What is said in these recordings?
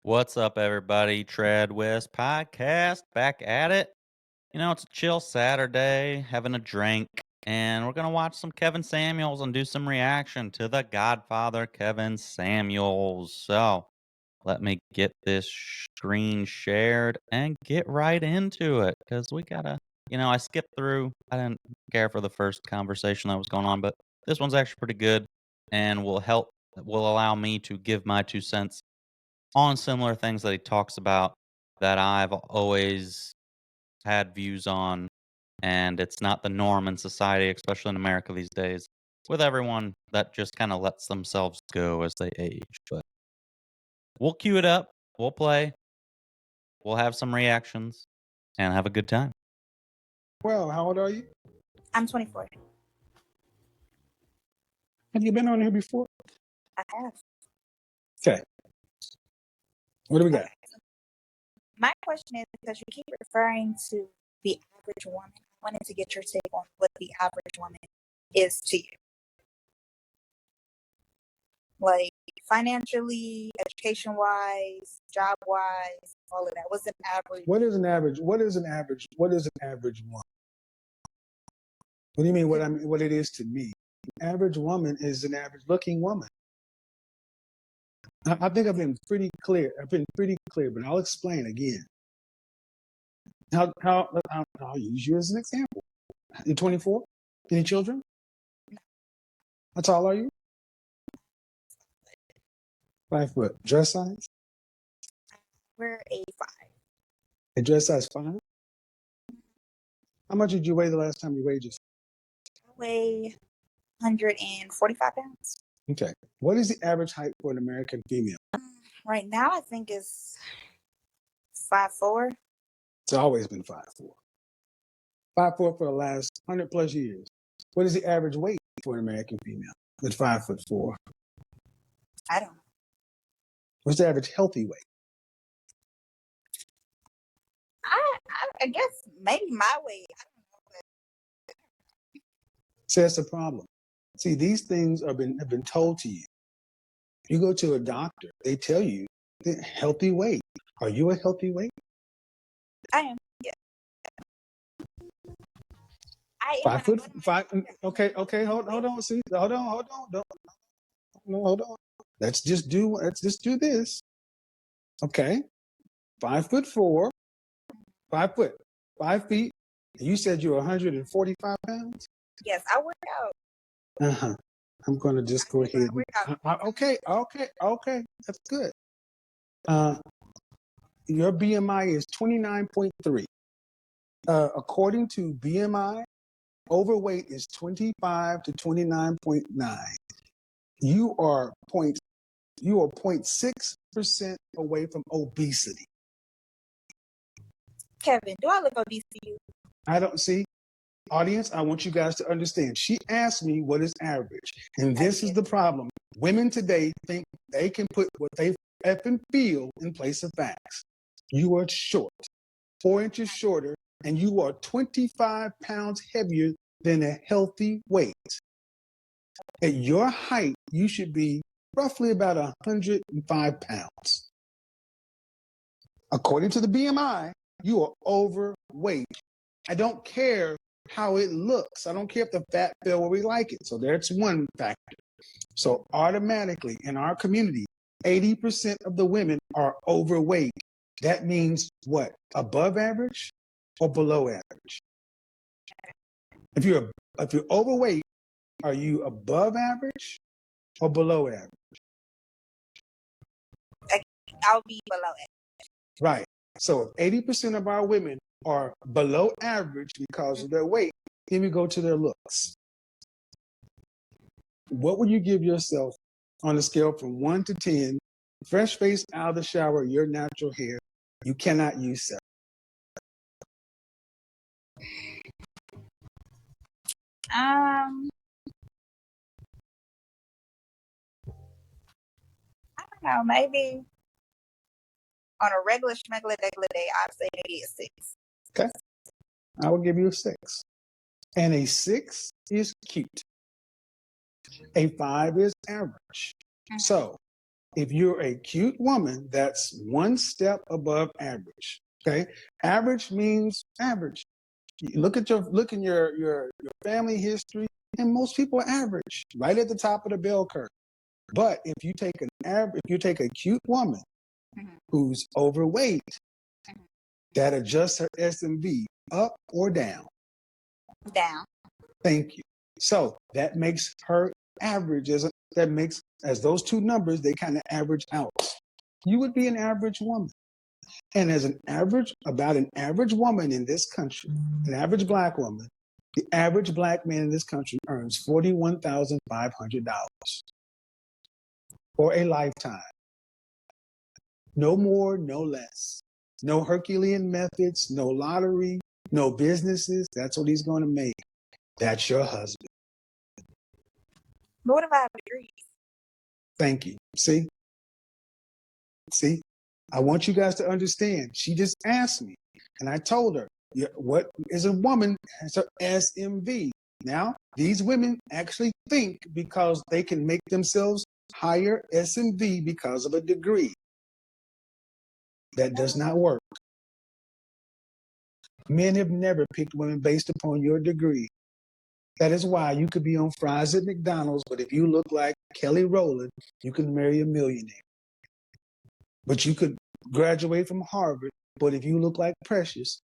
What's up, everybody? Tread West Podcast back at it. It's a chill Saturday, having a drink, and we're going to watch some Kevin Samuels and do some reaction to the Godfather, Kevin Samuels. So let me get this screen shared and get right into it because we got to, I skipped through. I didn't care for the first conversation that was going on, but this one's actually pretty good and will allow me to give my 2 cents on similar things that he talks about that I've always had views on, and it's not the norm in society, especially in America these days, with everyone that just kind of lets themselves go as they age. But we'll cue it up, we'll play, we'll have some reactions, and have a good time. Well, how old are you? I'm 24. Have you been on here before? I have. Okay. What do we got? Okay. My question is, because you keep referring to the average woman, I wanted to get your take on what the average woman is to you. Like financially, education-wise, job-wise, all of that. What's an average? What is an average? What is an average? What is an average woman? What do you mean? What it is to me? An average woman is an average-looking woman. I think I've been pretty clear. But I'll explain again. I'll use you as an example. You're 24. Any children? How tall are you? 5 foot. Dress size? We're a 5. A dress size 5? How much did you weigh the last time you weighed yourself? I weigh 145 pounds. Okay. What is the average height for an American female? Right now, I think it's 5'4". It's always been 5'4". 5'4" for the last 100 plus years. What is the average weight for an American female at 5'4"? I don't know. What's the average healthy weight? I guess maybe my weight. I don't know. So that's the problem. See, these things have been told to you. You go to a doctor, they tell you the healthy weight. Are you a healthy weight? I am. Yeah. 5 foot 5. Okay. Hold on. See, hold on. Hold on. Let's just do this. Okay. 5'4", 5 foot, 5 feet. You said you're 145 pounds? Yes, I work out. I'm going to just go ahead. Okay. That's good. Your BMI is 29.3. According to BMI, overweight is 25 to 29.9. You are 0.6% away from obesity. Kevin, do I look obese to you? I don't see. Audience, I want you guys to understand. She asked me what is average. And this is the problem. Women today think they can put what they effing feel in place of facts. You are short, 4 inches shorter, and you are 25 pounds heavier than a healthy weight. At your height, you should be roughly about 105 pounds. According to the BMI, you are overweight. I don't care how it looks. I don't care if the fat fell where we like it. So that's one factor. So automatically in our community, 80% of the women are overweight. That means what? Above average or below average? If you're overweight, are you above average or below average? I'll be below average. Right. So if 80% of our women are below average because of their weight, then we go to their looks. What would you give yourself on a scale from 1 to 10? Fresh face out of the shower, your natural hair. You cannot use 7. I don't know, maybe on a regular day, I'd say maybe a 6. Okay. I will give you a 6. And a 6 is cute. A 5 is average. So if you're a cute woman, that's one step above average. Okay, average means average. You look at your family history, and most people are average, right at the top of the bell curve. But if you take a cute woman Mhm. who's overweight, Mhm. that adjusts her SMV up or down. Down. Thank you. So that makes her average as those two numbers, they kind of average out. You would be an average woman. And as about an average woman in this country, an average black woman, the average black man in this country earns $41,500 for a lifetime. No more, no less. No Herculean methods, no lottery, no businesses. That's what he's going to make. That's your husband. But what if I have degrees? Thank you. See, I want you guys to understand. She just asked me, and I told her, what is a woman has her SMV. Now, these women actually think because they can make themselves higher SMV because of a degree. That does not work. Men have never picked women based upon your degree. That is why you could be on fries at McDonald's, but if you look like Kelly Rowland, you can marry a millionaire. But you could graduate from Harvard, but if you look like Precious,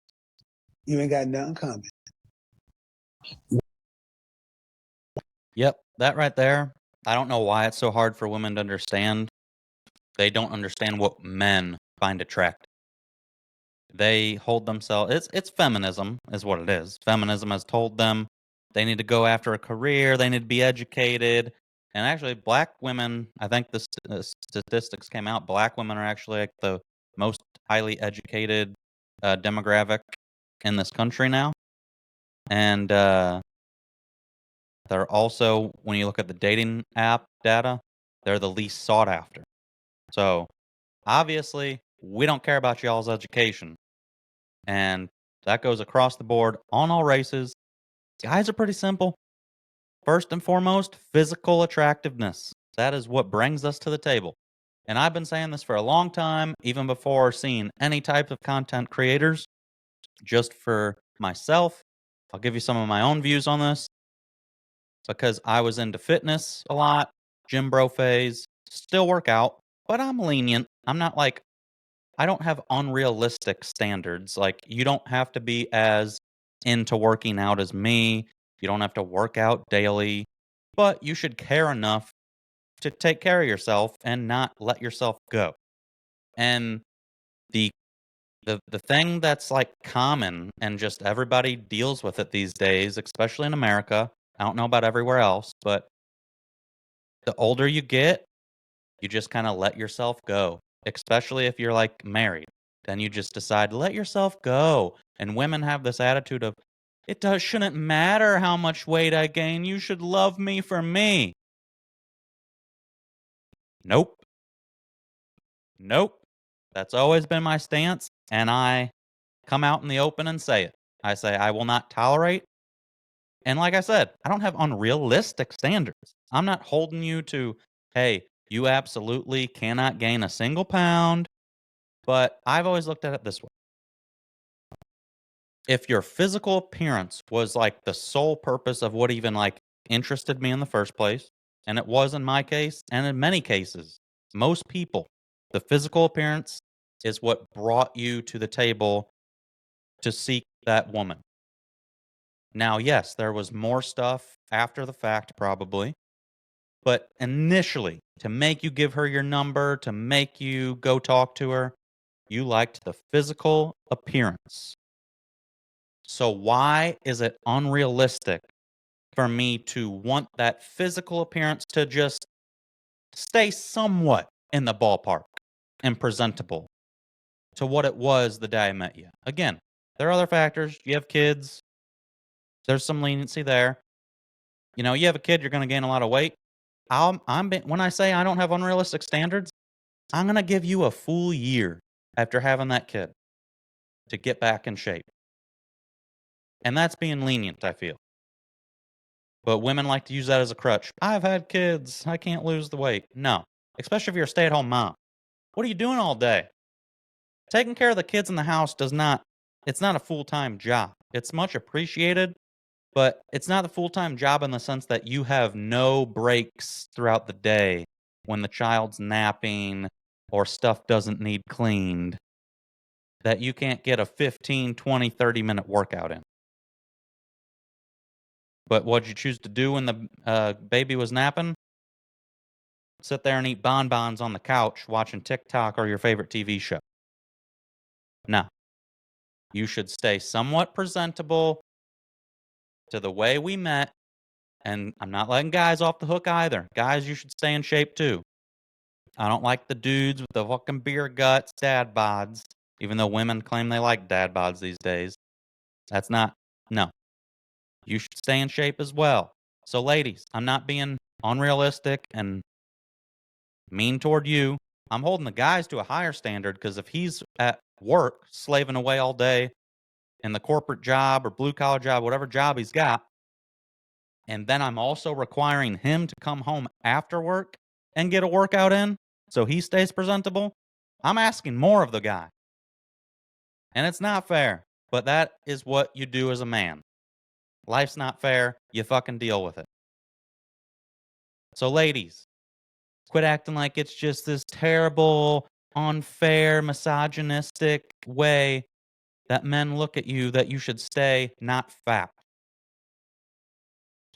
you ain't got nothing coming. Yep, that right there. I don't know why it's so hard for women to understand. They don't understand what men find attractive. They hold themselves. It's feminism, is what it is. Feminism has told them they need to go after a career. They need to be educated. And actually, black women. I think the statistics came out. Black women are actually like the most highly educated demographic in this country now. And they're also, when you look at the dating app data, they're the least sought after. So obviously, we don't care about y'all's education. And that goes across the board on all races. Guys are pretty simple. First and foremost, physical attractiveness. That is what brings us to the table. And I've been saying this for a long time, even before seeing any type of content creators. Just for myself, I'll give you some of my own views on this. Because I was into fitness a lot, gym bro phase, still work out, but I'm lenient. I'm not like, I don't have unrealistic standards. Like, you don't have to be as into working out as me. You don't have to work out daily, but you should care enough to take care of yourself and not let yourself go. And the the thing that's like common and just everybody deals with it these days, especially in America. I don't know about everywhere else, but the older you get, you just kind of let yourself go, especially if you're like married. Then you just decide to let yourself go. And women have this attitude of, shouldn't matter how much weight I gain. You should love me for me. Nope. Nope. That's always been my stance. And I come out in the open and say it. I say, I will not tolerate. And like I said, I don't have unrealistic standards. I'm not holding you to, hey, you absolutely cannot gain a single pound. But I've always looked at it this way. If your physical appearance was like the sole purpose of what even like interested me in the first place, and it was in my case, and in many cases, most people, the physical appearance is what brought you to the table to seek that woman. Now, yes, there was more stuff after the fact, probably. But initially, to make you give her your number, to make you go talk to her, you liked the physical appearance. So, why is it unrealistic for me to want that physical appearance to just stay somewhat in the ballpark and presentable to what it was the day I met you? Again, there are other factors. You have kids, there's some leniency there. You know, you have a kid, you're going to gain a lot of weight. When I say I don't have unrealistic standards, I'm going to give you a full year after having that kid to get back in shape. And that's being lenient, I feel. But women like to use that as a crutch. I've had kids. I can't lose the weight. No. especially if you're a stay-at-home mom. What are you doing all day? Taking care of the kids in the house it's not a full-time job. It's much appreciated, but it's not a full-time job in the sense that you have no breaks throughout the day when the child's napping or stuff doesn't need cleaned, that you can't get a 15, 20, 30-minute workout in. But what'd you choose to do when the baby was napping? Sit there and eat bonbons on the couch watching TikTok or your favorite TV show. No. You should stay somewhat presentable to the way we met. And I'm not letting guys off the hook either. Guys, you should stay in shape too. I don't like the dudes with the fucking beer guts, dad bods, even though women claim they like dad bods these days. That's not, no. You should stay in shape as well. So, ladies, I'm not being unrealistic and mean toward you. I'm holding the guys to a higher standard because if he's at work slaving away all day in the corporate job or blue collar job, whatever job he's got, and then I'm also requiring him to come home after work and get a workout in so he stays presentable, I'm asking more of the guy. And it's not fair, but that is what you do as a man. Life's not fair. You fucking deal with it. So, ladies, quit acting like it's just this terrible, unfair, misogynistic way that men look at you that you should stay not fat.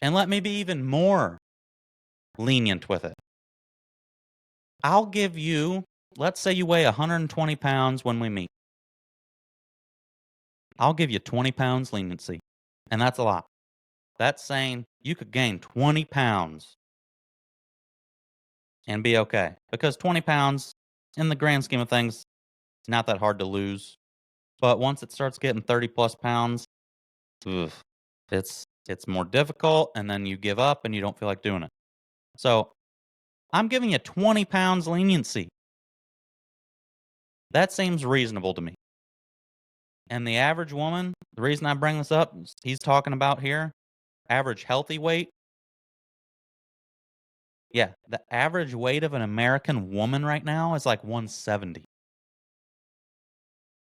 And let me be even more lenient with it. I'll give you, let's say you weigh 120 pounds when we meet. I'll give you 20 pounds leniency. And that's a lot. That's saying you could gain 20 pounds and be okay. Because 20 pounds, in the grand scheme of things, it's not that hard to lose. But once it starts getting 30 plus pounds, it's more difficult, and then you give up and you don't feel like doing it. So I'm giving you 20 pounds leniency. That seems reasonable to me. And the average woman, the reason I bring this up, he's talking about here, average healthy weight. Yeah, the average weight of an American woman right now is like 170.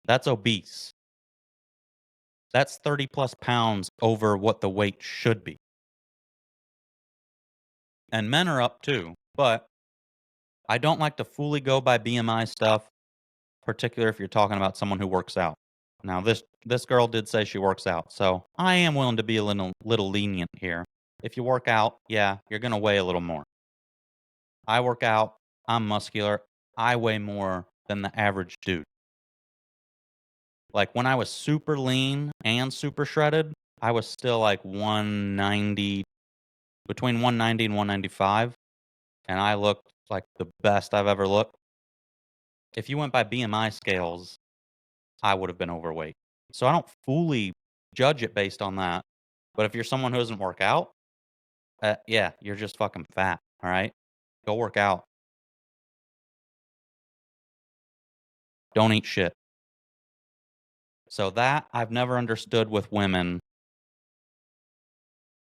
That's obese. That's 30 plus pounds over what the weight should be. And men are up too, but I don't like to fully go by BMI stuff, particularly if you're talking about someone who works out. Now, this girl did say she works out, so I am willing to be a little lenient here. If you work out, yeah, you're going to weigh a little more. I work out, I'm muscular, I weigh more than the average dude. Like when I was super lean and super shredded, I was still like 190, between 190 and 195, and I looked like the best I've ever looked. If you went by BMI scales, I would have been overweight. So I don't fully judge it based on that. But if you're someone who doesn't work out, yeah, you're just fucking fat, all right? Go work out. Don't eat shit. So that I've never understood with women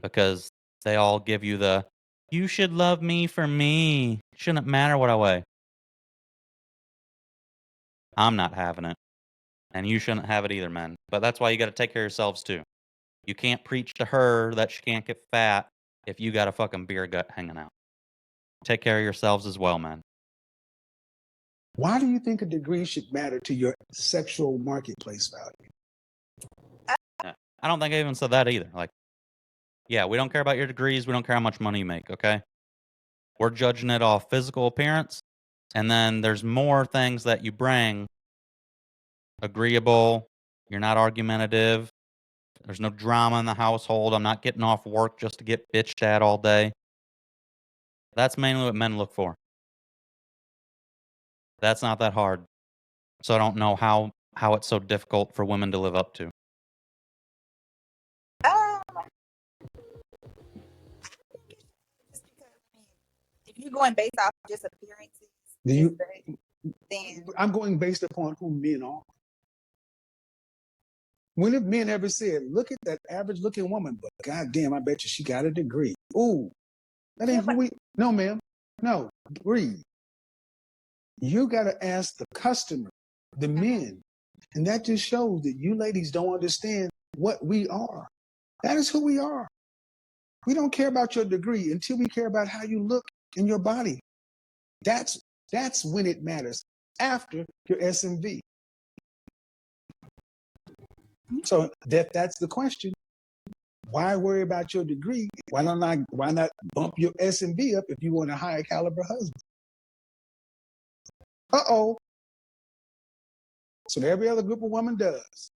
because they all give you the, you should love me for me. Shouldn't matter what I weigh. I'm not having it. And you shouldn't have it either, men. But that's why you got to take care of yourselves too. You can't preach to her that she can't get fat if you got a fucking beer gut hanging out. Take care of yourselves as well, man. Why do you think a degree should matter to your sexual marketplace value? I don't think I even said that either. Like, yeah, we don't care about your degrees. We don't care how much money you make, okay? We're judging it off physical appearance. And then there's more things that you bring. Agreeable. You're not argumentative. There's no drama in the household. I'm not getting off work just to get bitched at all day. That's mainly what men look for. That's not that hard. So I don't know how it's so difficult for women to live up to. Just because, if you're going based off just appearances, then I'm going based upon who men are. When have men ever said, look at that average looking woman, but goddamn, I bet you she got a degree. Ooh, that ain't who we, no, ma'am. No, breathe. You got to ask the customer, the men. And that just shows that you ladies don't understand what we are. That is who we are. We don't care about your degree until we care about how you look in your body. That's when it matters, after your SMV. So that's the question. Why worry about your degree? Why not bump your SMV up if you want a higher caliber husband? Uh-oh. So every other group of women does.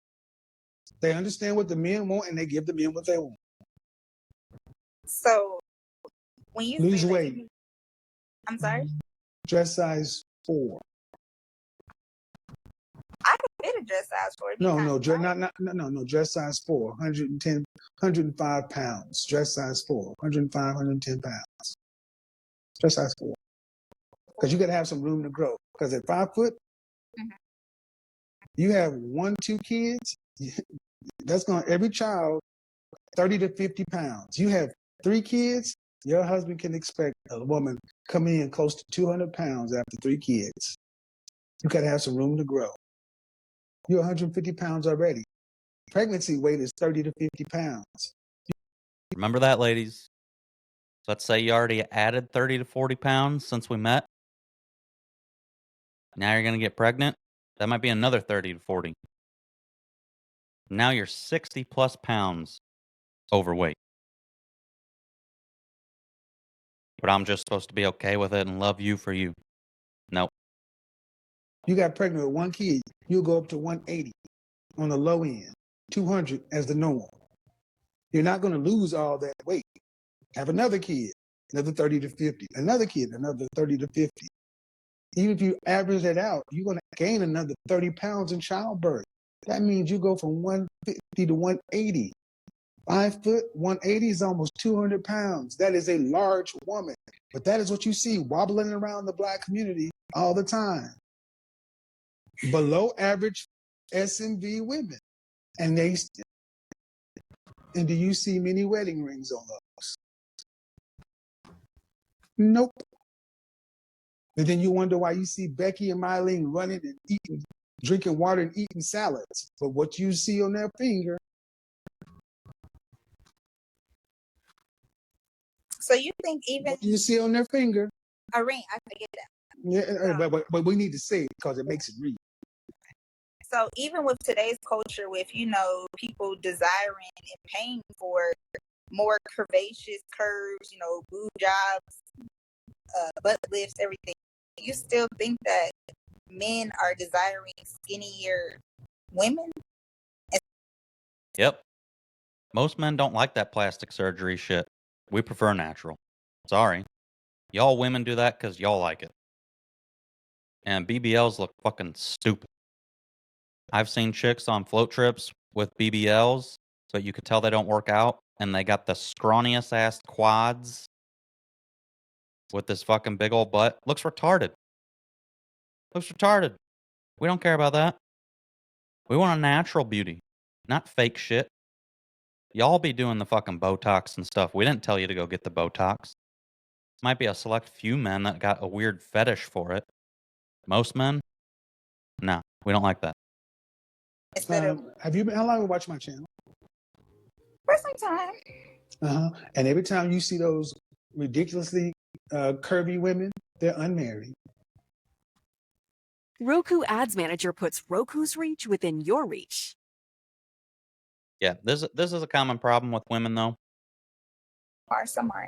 They understand what the men want and they give the men what they want. So when you Lose say weight. I'm sorry? Dress size 4. I could fit a dress size 4. No, dress size 4, 105 pounds. Dress size 4, 105, 110 pounds. Dress size 4. Because you got to have some room to grow. Because at 5 foot, you have 1, 2 kids, that's going to, every child, 30 to 50 pounds. You have 3 kids, your husband can expect a woman coming in close to 200 pounds after 3 kids. You got to have some room to grow. You're 150 pounds already. Pregnancy weight is 30 to 50 pounds. Remember that, ladies. Let's say you already added 30 to 40 pounds since we met. Now you're going to get pregnant. That might be another 30 to 40. Now you're 60 plus pounds overweight. But I'm just supposed to be okay with it and love you for you. Nope. You got pregnant with 1 kid, you'll go up to 180 on the low end, 200 as the norm. You're not going to lose all that weight. Have another kid, another 30 to 50. Another kid, another 30 to 50. Even if you average that out, you're going to gain another 30 pounds in childbirth. That means you go from 150 to 180. 5 foot, 180 is almost 200 pounds. That is a large woman. But that is what you see wobbling around the Black community all the time. Below average SMV women. And do you see many wedding rings on those? Nope. And then you wonder why you see Becky and Mylene running and eating, drinking water and eating salads. But what you see on their finger. So you think even What you see on their finger. a ring, I forget that. Yeah, but we need to say it because it makes it real. So even with today's culture, with, people desiring and paying for more curvaceous curves, boob jobs, butt lifts, everything, you still think that men are desiring skinnier women? Yep. Most men don't like that plastic surgery shit. We prefer natural. Sorry. Y'all women do that because y'all like it. And BBLs look fucking stupid. I've seen chicks on float trips with BBLs, so you could tell they don't work out, and they got the scrawniest ass quads with this fucking big old butt. Looks retarded. Looks retarded. We don't care about that. We want a natural beauty, not fake shit. Y'all be doing the fucking Botox and stuff. We didn't tell you to go get the Botox. Might be a select few men that got a weird fetish for it. Most men, no, we don't like that. Have you been? How long have you watched my channel? For some time. And every time you see those ridiculously curvy women, they're unmarried. Roku Ads Manager puts Roku's reach within your reach. Yeah, this is a common problem with women, though. Or some are.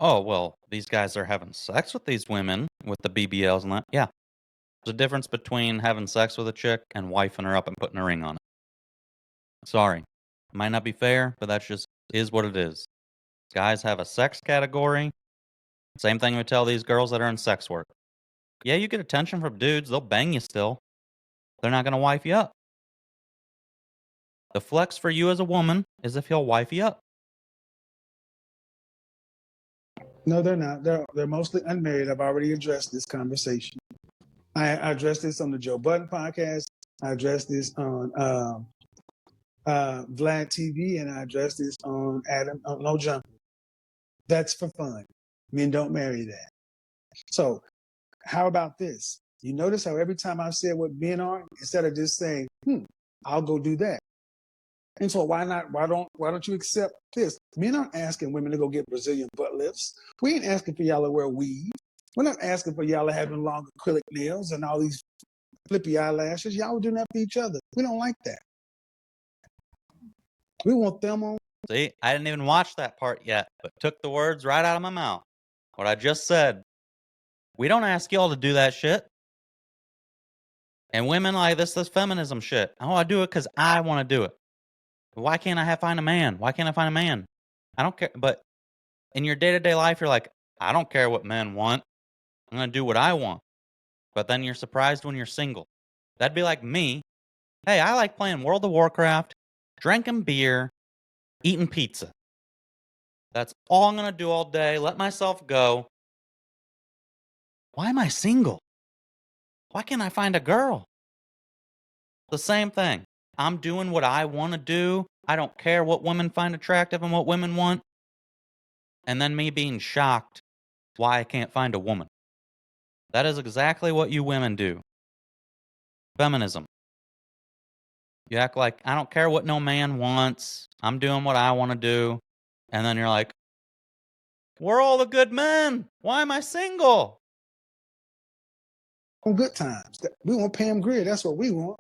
Oh, well, these guys are having sex with these women with the BBLs and that. Yeah. There's a difference between having sex with a chick and wifing her up and putting a ring on it. Sorry. Might not be fair, but that just is what it is. Guys have a sex category. Same thing we tell these girls that are in sex work. Yeah, you get attention from dudes. They'll bang you still. They're not going to wife you up. The flex for you as a woman is if he'll wife you up. No, they're not. They're mostly unmarried. I've already addressed this conversation. I addressed this on the Joe Budden podcast. I addressed this on Vlad TV, and I addressed this on No Jumper. That's for fun. Men don't marry that. So How about this? You notice how every time I said what men are, instead of just saying, I'll go do that. And so why not? Why don't you accept this? Men aren't asking women to go get Brazilian butt lifts. We ain't asking for y'all to wear weave. We're not asking for y'all to have long acrylic nails and all these flippy eyelashes. Y'all are doing that for each other. We don't like that. We want them on. See, I didn't even watch that part yet, but took the words right out of my mouth. What I just said. We don't ask y'all to do that shit. And women like this feminism shit. Oh, I do it because I want to do it. Why can't I find a man? Why can't I find a man? I don't care. But in your day-to-day life, you're like, I don't care what men want. I'm going to do what I want. But then you're surprised when you're single. That'd be like me. Hey, I like playing World of Warcraft, drinking beer, eating pizza. That's all I'm going to do all day. Let myself go. Why am I single? Why can't I find a girl? The same thing. I'm doing what I want to do. I don't care what women find attractive and what women want. And then me being shocked why I can't find a woman. That is exactly what you women do. Feminism. You act like, I don't care what no man wants. I'm doing what I want to do. And then you're like, we're all the good men. Why am I single? On good times. We want Pam Grier. That's what we want.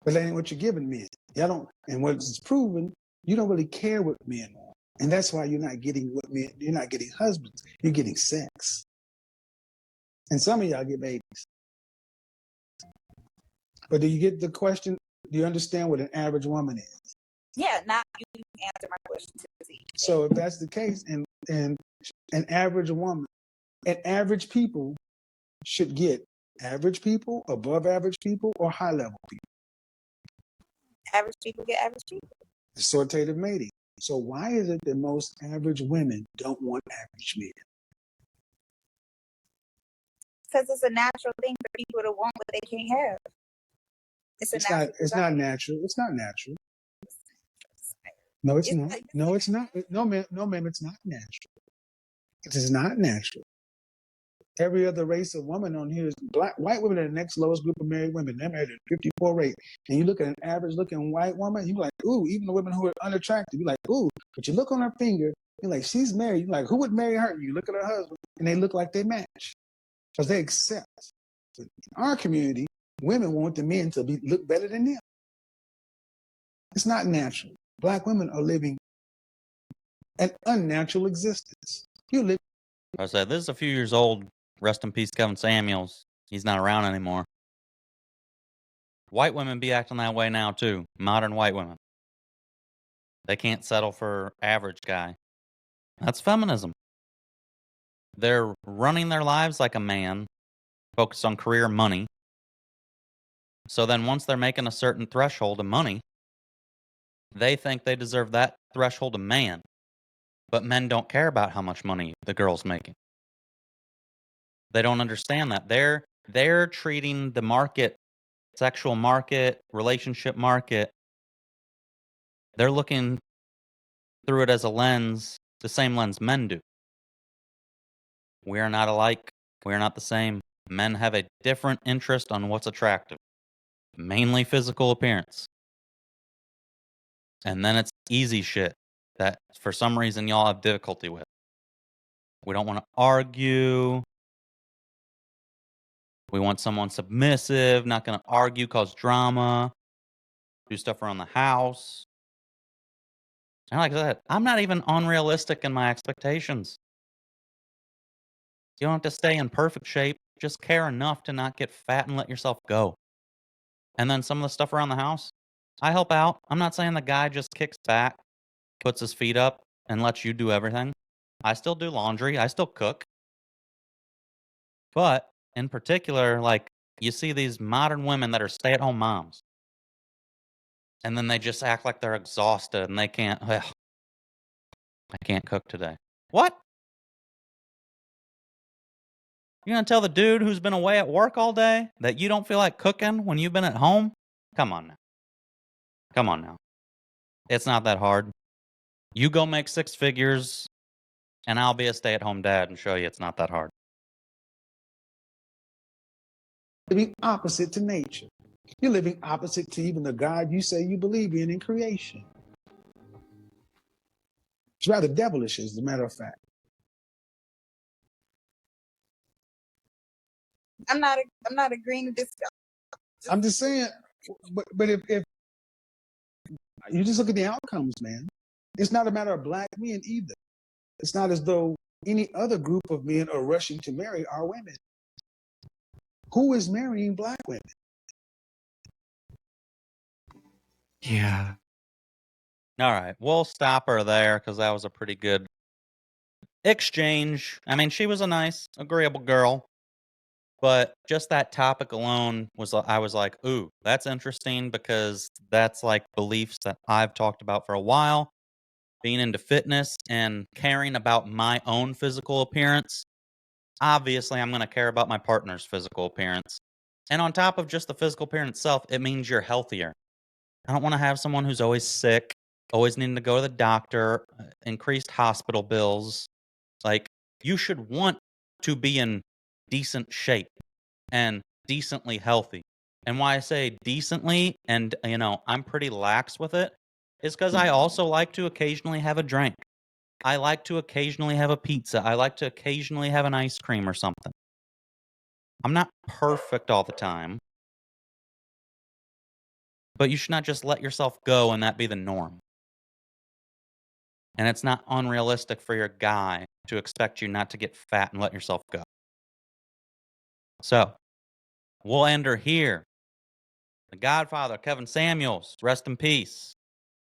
But that ain't what you're giving men. Y'all don't, and what's proven, you don't really care what men want. And that's why you're not getting what men, you're not getting husbands. You're getting sex. And some of y'all get babies. But do you get the question? Do you understand what an average woman is? Yeah, now you answer my question to Z. So if that's the case, and an average woman, and average people should get average people, above average people, or high level people. Average people get average people. Assortative mating. So why is it that most average women don't want average men? Because it's a natural thing for people to want what they can't have. It's not. It's not natural. It's not natural. No, it's not. No, it's not. No, ma'am, it's not natural. It is not natural. Every other race of woman on here is black. White women are the next lowest group of married women. They're married at 54 rate. And you look at an average looking white woman, you're like, ooh, even the women who are unattractive, you're like, ooh. But you look on her finger, you're like, she's married. You're like, who would marry her? You look at her husband, and they look like they match. Because they accept. But in our community, women want the men to look better than them. It's not natural. Black women are living an unnatural existence. You live. I said, this is a few years old. Rest in peace, Kevin Samuels. He's not around anymore. White women be acting that way now, too. Modern white women. They can't settle for average guy. That's feminism. They're running their lives like a man, focused on career money. So then once they're making a certain threshold of money, they think they deserve that threshold of man. But men don't care about how much money the girl's making. They don't understand that. They're treating the market, sexual market, relationship market, they're looking through it as a lens, the same lens men do. We are not alike. We are not the same. Men have a different interest on what's attractive, mainly physical appearance. And then it's easy shit that for some reason y'all have difficulty with. We don't want to argue. We want someone submissive, not going to argue, cause drama, do stuff around the house. And like I said, I'm not even unrealistic in my expectations. You don't have to stay in perfect shape. Just care enough to not get fat and let yourself go. And then some of the stuff around the house, I help out. I'm not saying the guy just kicks back, puts his feet up, and lets you do everything. I still do laundry. I still cook. But in particular, like you see these modern women that are stay-at-home moms. And then they just act like they're exhausted and they can't, I can't cook today. What? You're going to tell the dude who's been away at work all day that you don't feel like cooking when you've been at home? Come on now. Come on now. It's not that hard. You go make 6 figures and I'll be a stay-at-home dad and show you it's not that hard. living opposite to nature. You're living opposite to even the God you say you believe in creation. It's rather devilish, as a matter of fact. I'm not agreeing to this. I'm just saying, but if you just look at the outcomes, man, it's not a matter of black men either. It's not as though any other group of men are rushing to marry our women. Who is marrying black women? Yeah. All right. We'll stop her there because that was a pretty good exchange. I mean, she was a nice, agreeable girl. But just that topic alone I was like, ooh, that's interesting because that's like beliefs that I've talked about for a while. Being into fitness and caring about my own physical appearance. Obviously, I'm going to care about my partner's physical appearance. And on top of just the physical appearance itself, it means you're healthier. I don't want to have someone who's always sick, always needing to go to the doctor, increased hospital bills. Like, you should want to be in decent shape and decently healthy. And why I say decently and, I'm pretty lax with it is because I also like to occasionally have a drink. I like to occasionally have a pizza. I like to occasionally have an ice cream or something. I'm not perfect all the time. But you should not just let yourself go and that be the norm. And it's not unrealistic for your guy to expect you not to get fat and let yourself go. So, we'll end her here. The Godfather, Kevin Samuels, rest in peace.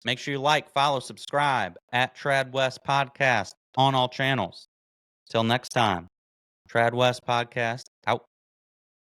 Make sure you like, follow, subscribe at Trad West Podcast on all channels. Till next time, Trad West Podcast